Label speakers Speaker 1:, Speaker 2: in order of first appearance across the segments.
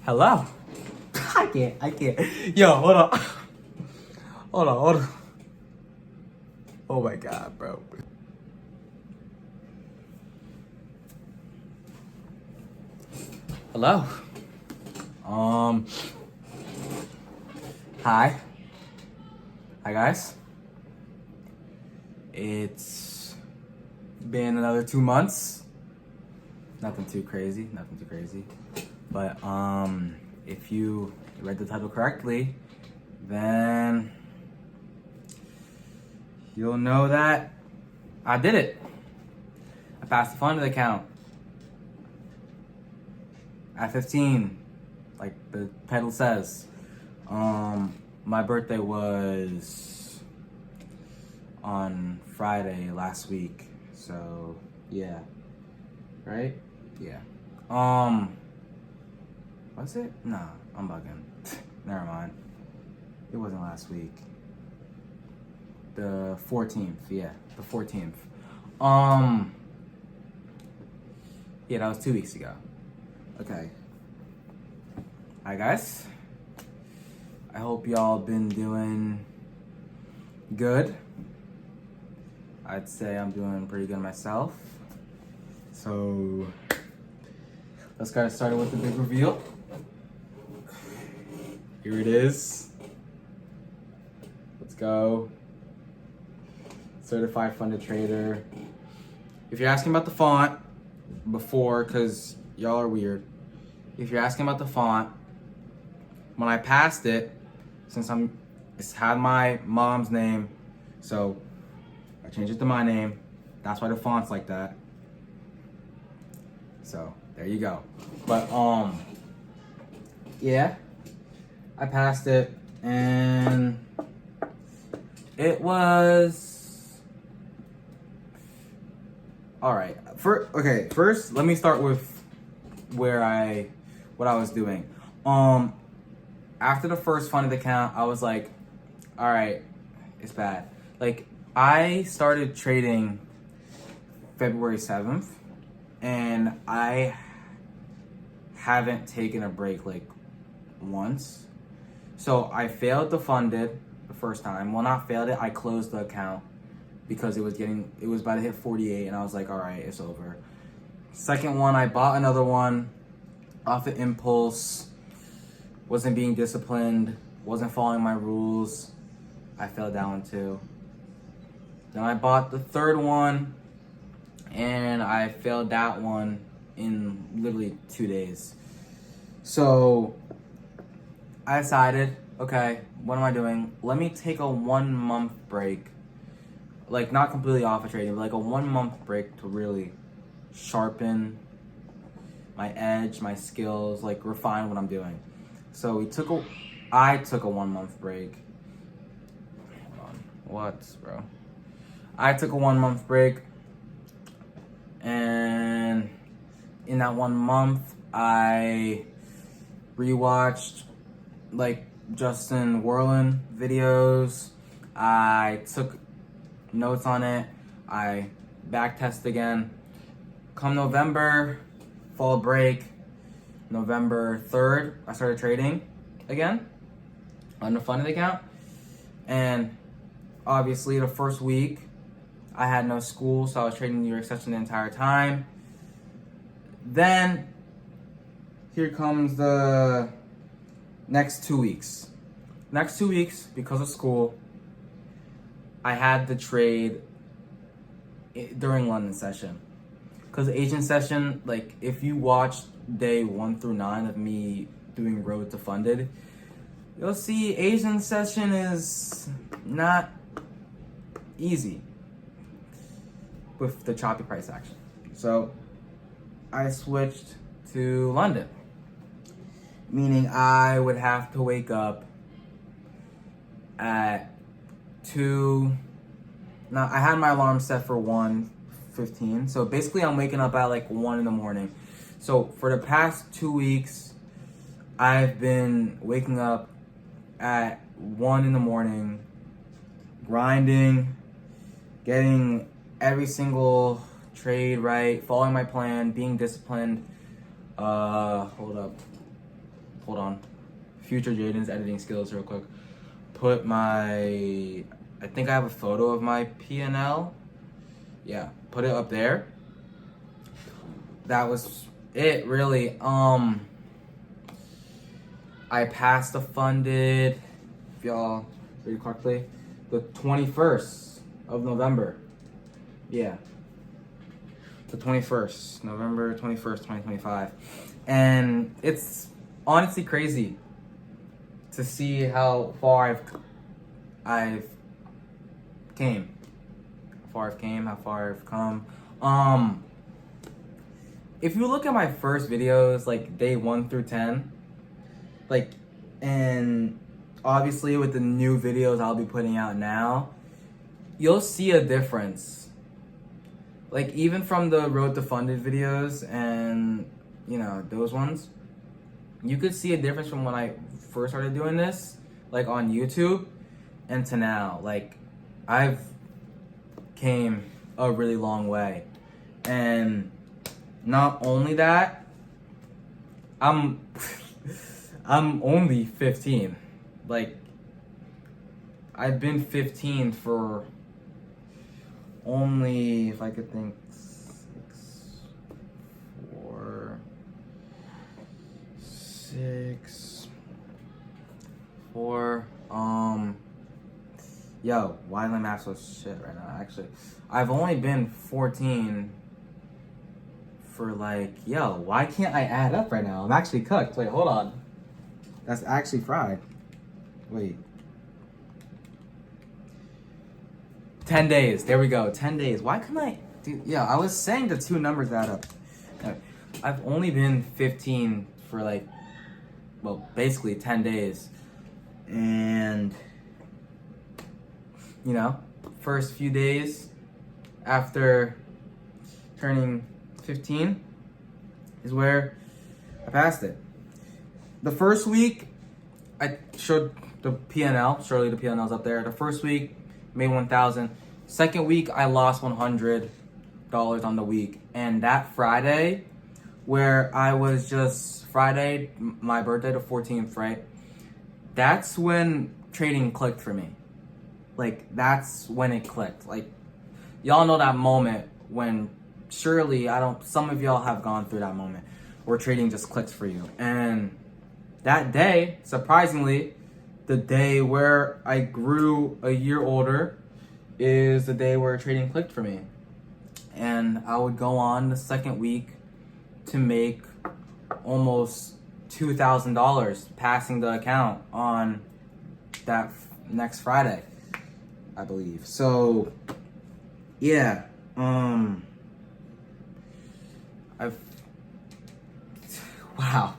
Speaker 1: Hello? I can't. Yo, hold on. Hold on. Oh my God, bro. Hello? Hi. Hi, guys. It's been another 2 months. Nothing too crazy. But, if you read the title correctly, then you'll know that I did it. I passed the funded account at 15, like the title says. My birthday was on Friday last week, so yeah, right? Yeah. Was it? Nah, I'm bugging. Never mind. It wasn't last week. The 14th, yeah, the 14th. Yeah, that was 2 weeks ago. Okay. Hi guys. I hope y'all been doing good. I'd say I'm doing pretty good myself. So let's get started with the big reveal. Here it is. Let's go. Certified funded trader. If you're asking about the font before, because y'all are weird. If you're asking about the font, when I passed it, since it's had my mom's name, so I changed it to my name. That's why the font's like that. So there you go. But yeah, I passed it, and it was all right. First, let me start with what I was doing. After the first funded account, I was like, all right, it's bad. Like, I started trading February 7th, and I haven't taken a break like once. So I failed to fund it the first time. Well, not failed it, I closed the account because it was about to hit 48, and I was like, all right, it's over. Second one, I bought another one off of impulse. Wasn't being disciplined, wasn't following my rules. I fell down too. Then I bought the third one, and I failed that one in literally 2 days. So I decided, okay, what am I doing? Let me take a 1 month break. Like, not completely off of trading, but like a 1 month break to really sharpen my edge, my skills, like refine what I'm doing. So I took a 1 month break. Hold on. What, bro? I took a 1 month break, and in that 1 month, I rewatched like Justin Werlin videos. I took notes on it. I back tested again. Come November, fall break, November 3rd, I started trading again on the funded account. And obviously the first week I had no school, so I was trading New York session the entire time. Then here comes the next 2 weeks. Next 2 weeks, because of school, I had to trade during London session. Because Asian session, like if you watch day 1 through 9 of me doing road to funded, you'll see Asian session is not easy with the choppy price action. So I switched to London, meaning I would have to wake up at 2. Now I had my alarm set for 1:15, so basically I'm waking up at like 1 in the morning. So for the past 2 weeks, I've been waking up at 1 in the morning, grinding, getting every single trade right, following my plan, being disciplined. Hold up. hold on, future Jaden's editing skills real quick. Put my, I think I have a photo of my P&L. Yeah, put it up there. That was it, really. I passed the funded, if y'all read correctly, the 21st of November. Yeah. The 21st, November 21st, 2025. And it's honestly crazy to see how far I've came. How far I've come. If you look at my first videos, like day 1 through 10, like, and obviously with the new videos I'll be putting out now, you'll see a difference. Like, even from the Road to Funded videos and, you know, those ones, you could see a difference from when I first started doing this, like on YouTube, and to now. Like, I've came a really long way. And not only that, I'm only 15. Like, I've been 15 for only, if I could think, 4, yo, why am I math so shit right now? Actually, I've only been 14 for like, yo, why can't I add up right now? I'm actually cooked. Wait, hold on. That's actually fried. Wait. 10 days. There we go. 10 days. Why couldn't I? Dude, yeah, I was saying the two numbers add up. I've only been 15 for like, well, basically 10 days. And, you know, first few days after turning 15 is where I passed it. The first week, I showed the P&L. Surely the P&L's up there. The first week, made 1,000. Second week, I lost $100 on the week. And that Friday, where I was just Friday, my birthday, the 14th, right? That's when trading clicked for me. Like, that's when it clicked. Like, y'all know that moment when surely some of y'all have gone through that moment where trading just clicks for you. And that day, surprisingly, the day where I grew a year older is the day where trading clicked for me. And I would go on the second week to make almost $2,000 passing the account on that next Friday, I believe. So, yeah, wow,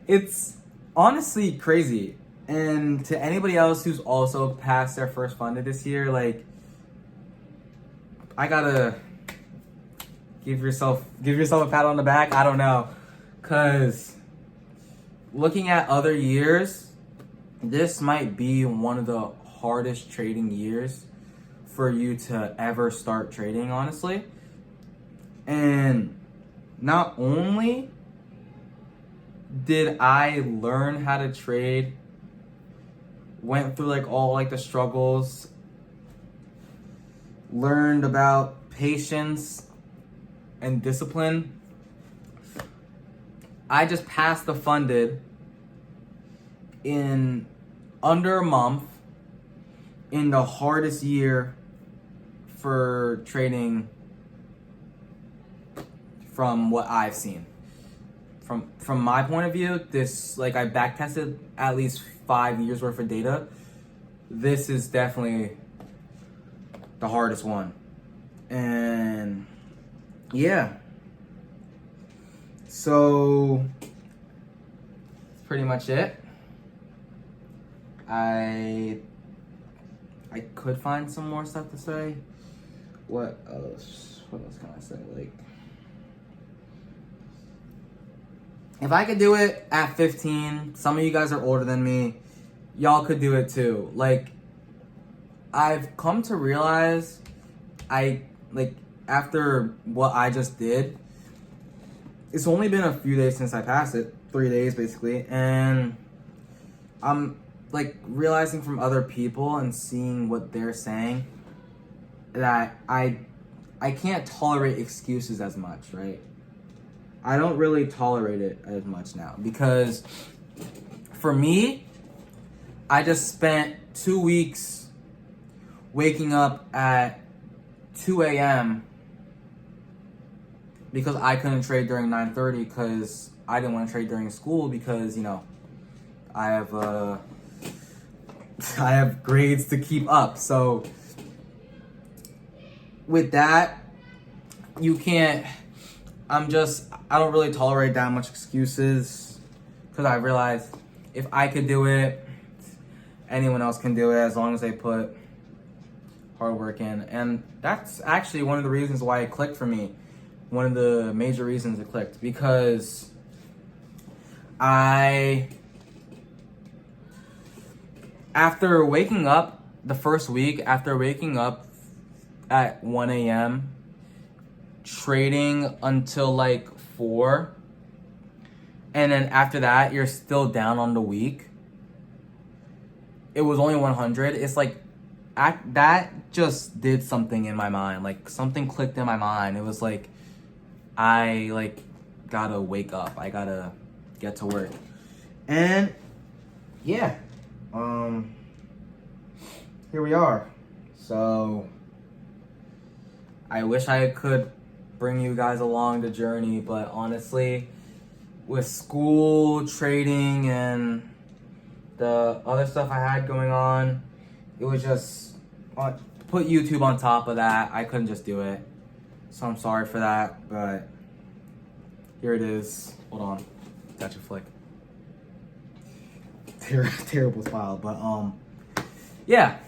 Speaker 1: it's honestly crazy. And to anybody else who's also passed their first funded this year, like, I gotta give yourself a pat on the back. I don't know, cause looking at other years, this might be one of the hardest trading years for you to ever start trading, honestly. And not only did I learn how to trade, went through like all like the struggles, learned about patience and discipline, I just passed the funded in under a month in the hardest year for trading from what I've seen. From my point of view, this, like, I back tested at least 5 years worth of data. This is definitely the hardest one. And yeah. So that's pretty much it. I could find some more stuff to say. What else can I say? Like, if I could do it at 15, some of you guys are older than me, y'all could do it too. Like, I've come to realize, after what I just did, it's only been a few days since I passed it, 3 days basically, and I'm like realizing from other people and seeing what they're saying that I can't tolerate excuses as much, right? I don't really tolerate it as much now because for me, I just spent 2 weeks waking up at 2 a.m. because I couldn't trade during 9:30 because I didn't want to trade during school because, you know, I have grades to keep up. So with that, you can't, I don't really tolerate that much excuses because I realized if I could do it, anyone else can do it as long as they put hard work in. And that's actually one of the reasons why it clicked for me. One of the major reasons it clicked, because after waking up the first week, after waking up at 1 a.m., trading until like 4, and then after that, you're still down on the week. It was only 100. It's like, that just did something in my mind. Like, something clicked in my mind. It was like, I like gotta wake up. I gotta get to work. And yeah, here we are. So I wish I could bring you guys along the journey, but honestly, with school, trading, and the other stuff I had going on, it was just put YouTube on top of that. I couldn't just do it. So I'm sorry for that, but here it is. Hold on. Got your flick. Terrible smile, but yeah.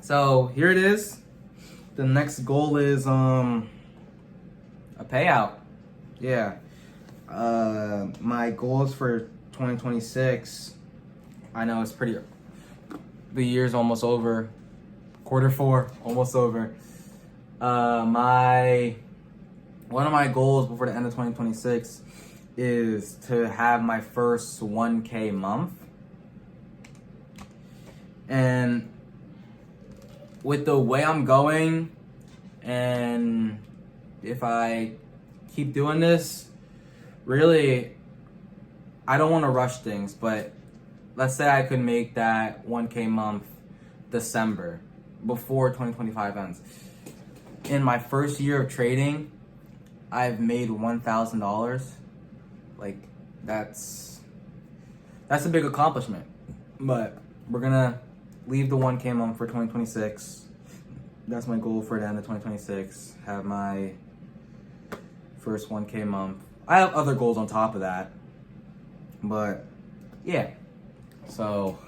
Speaker 1: So here it is. The next goal is a payout. Yeah. My goals for 2026. I know it's pretty. The year's almost over. Q4 almost over. One of my goals before the end of 2026 is to have my first 1K month. And with the way I'm going, and if I keep doing this, really, I don't want to rush things, but let's say I could make that 1K month December, before 2025 ends. In my first year of trading, I've made $1,000. Like, that's a big accomplishment. But we're gonna leave the 1K month for 2026. That's my goal for the end of 2026. Have my first 1K month. I have other goals on top of that. But yeah. So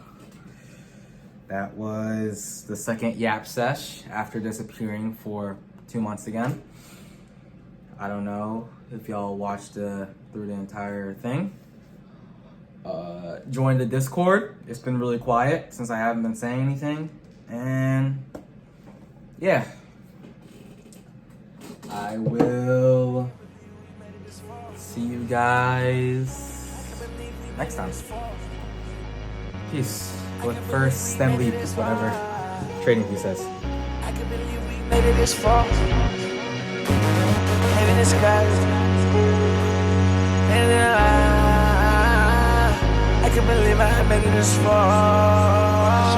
Speaker 1: that was the second Yap Sesh after disappearing for 2 months again. I don't know if y'all watched through the entire thing. Join the Discord. It's been really quiet since I haven't been saying anything. And yeah, I will see you guys next time. Peace. With first stem leap, whatever trading view says.
Speaker 2: I can believe we made it this far. Heaven is skies. And I can believe I made it this far.